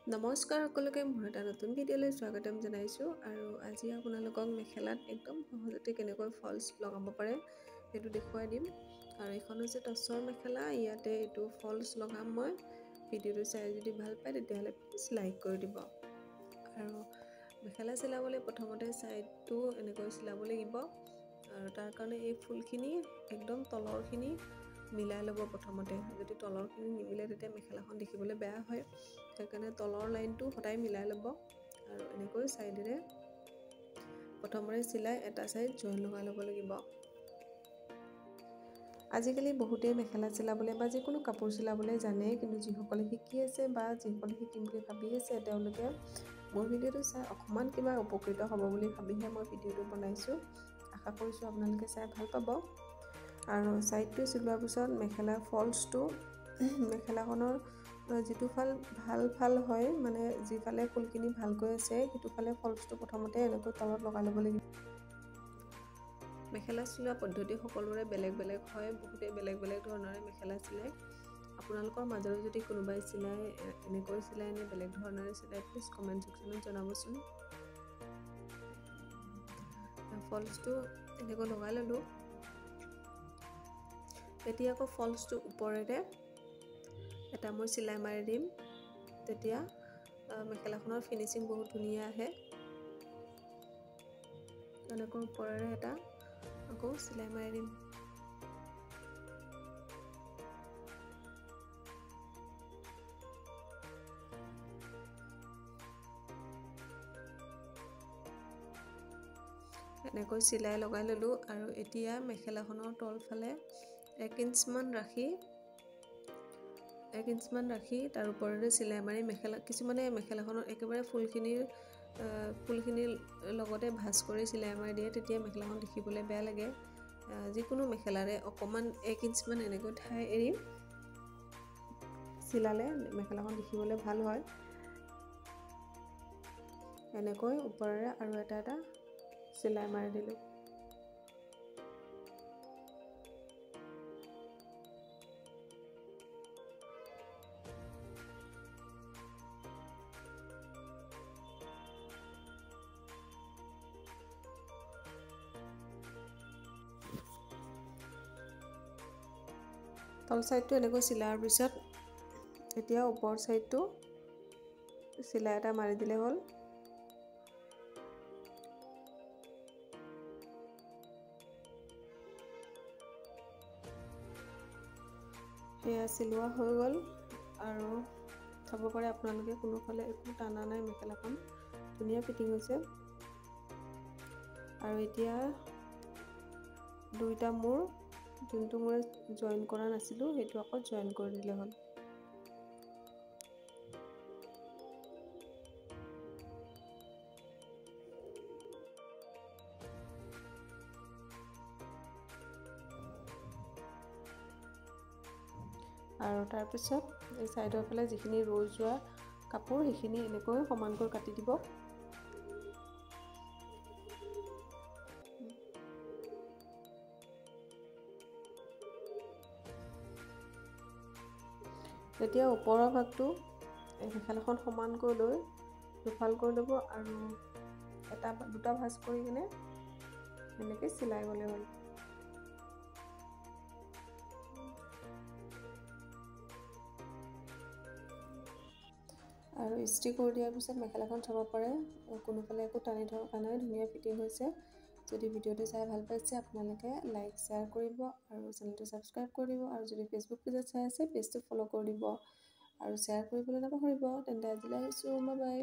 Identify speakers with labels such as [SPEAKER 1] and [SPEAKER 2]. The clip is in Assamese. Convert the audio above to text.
[SPEAKER 1] নমস্কাৰ সকলোকে মই এটা নতুন ভিডিঅ'লৈ স্বাগতম জনাইছোঁ আৰু আজি আপোনালোকক মেখেলাত একদম সহজতে কেনেকৈ ফলছ লগাব পাৰে সেইটো দেখুৱাই দিম আৰু এইখন হৈছে টচৰ মেখেলা ইয়াতে এইটো ফলছ লগাম মই ভিডিঅ'টো চাই যদি ভাল পায় তেতিয়াহ'লে প্লিজ লাইক কৰি দিব আৰু মেখেলা চিলাবলৈ প্ৰথমতে সাইডটো এনেকৈ চিলাব লাগিব আৰু তাৰ কাৰণে এই ফুলখিনি একদম তলৰখিনি মিলাই ল'ব প্ৰথমতে যদি তলৰখিনি নিমিলে তেতিয়া মেখেলাখন দেখিবলৈ বেয়া হয় সেইকাৰণে তলৰ লাইনটো সদায় মিলাই ল'ব আৰু এনেকৈ সাইডেৰে প্ৰথমতে চিলাই এটা সাইড জইন লগাই ল'ব লাগিব আজিকালি বহুতে মেখেলা চিলাবলৈ বা যিকোনো কাপোৰ চিলাবলৈ জানে কিন্তু যিসকলে শিকি আছে বা যিসকলে শিকিম বুলি ভাবি আছে তেওঁলোকে মোৰ ভিডিঅ'টো চাই অকমান কিবা উপকৃত হ'ব বুলি ভাবিহে মই ভিডিঅ'টো বনাইছোঁ আশা কৰিছোঁ আপোনালোকে চাই ভাল পাব আৰু সাইডটো চিলোৱাৰ পিছত মেখেলাৰ ফলছটো মেখেলাখনৰ যেটো ভাল হয় মানে যিফালে ফুলখিনি ভালকৈ আছে সেইটো ফালে ফলছটো প্ৰথমতে এনেকৈ তলত লগাই ল'ব লাগিব মেখেলা চিলোৱা পদ্ধতি সকলোৰে বেলেগ বেলেগ হয় বহুতে বেলেগ বেলেগ ধৰণৰে মেখেলা চিলাই আপোনালোকৰ মাজৰ যদি কোনোবাই চিলাই এনেকৈ চিলাই নে বেলেগ ধৰণৰে চিলাই প্লিজ কমেন্ট সেকশনত জনাবচোন ফলছটো এনেকৈ লগাই ললো এতিয়া আকৌ ফলছটো ওপৰেৰে এটা মই চিলাই মাৰি দিম তেতিয়া মেখেলাখনৰ ফিনিশিং বহুত ধুনীয়া আহে এনেকৈ ওপৰেৰে এটা আকৌ চিলাই মাৰি দিম এনেকৈ চিলাই লগাই ললো আৰু এতিয়া মেখেলাখনৰ তলফালে 1 ইঞ্চ মান ৰাখি তাৰ ওপৰেৰে চিলাই মাৰি মেখেলা কিছুমানে মেখেলাখনৰ একেবাৰে ফুলখিনিৰ লগতে ভাঁজ কৰি চিলাই মাৰি দিয়ে তেতিয়া মেখেলাখন দেখিবলৈ বেয়া লাগে যিকোনো মেখেলাৰে অকমান 1 ইঞ্চ মান এনেকৈ ঠাই এৰি চিলালে মেখেলাখন দেখিবলৈ ভাল হয় এনেকৈ ওপৰেৰে আৰু এটা চিলাই মাৰি দিলো তল সাইডটো এনেকৈ চিলাৰ পিছত এতিয়া ওপৰ সাইডটো চিলাই এটা মাৰি দিলে হ'ল এয়া চিলোৱা হৈ গ'ল আৰু চাব পাৰে আপোনালোকে কোনোফালে একো টানা নাই মেখেলাখন ধুনীয়া ফিটিং হৈছে আৰু এতিয়া দুইটা মূৰ যোনটো মই জয়েন কৰা নাছিলো সেইটো আকৌ জয়েন কৰি দিলে হ'ল আৰু তাৰ পিছত এই সাইডৰ ফালে যিখিনি ৰৈ যোৱা কাপোৰ সেইখিনি এনেকৈ সমানকৈ কাটি দিব এতিয়া ওপৰৰ ভাগটো মেখেলাখন সমানকৈ লৈ দুফাল কৰি ল'ব আৰু দুটা ভাঁজ কৰি কিনে এনেকৈ চিলাই গ'লে হ'ল আৰু ইস্ত্ৰি কৰি দিয়াৰ পিছত মেখেলাখন চাব পাৰে কোনোফালে একো টানি থকা নাই ধুনীয়া ফিটিং হৈছে যদি ভিডিঅ'টো চাই ভাল পাইছে আপোনালোকে লাইক শ্বেয়াৰ কৰিব আৰু চেনেলটো সাবস্ক্ৰাইব কৰি দিব আৰু যদি ফেচবুক পেজত চাই আছে পেজটো ফলো কৰি দিব আৰু শ্বেয়াৰ কৰিবলৈ নাপাহৰিব তেন্তে আজিলৈ আহিছোঁ বাই বাই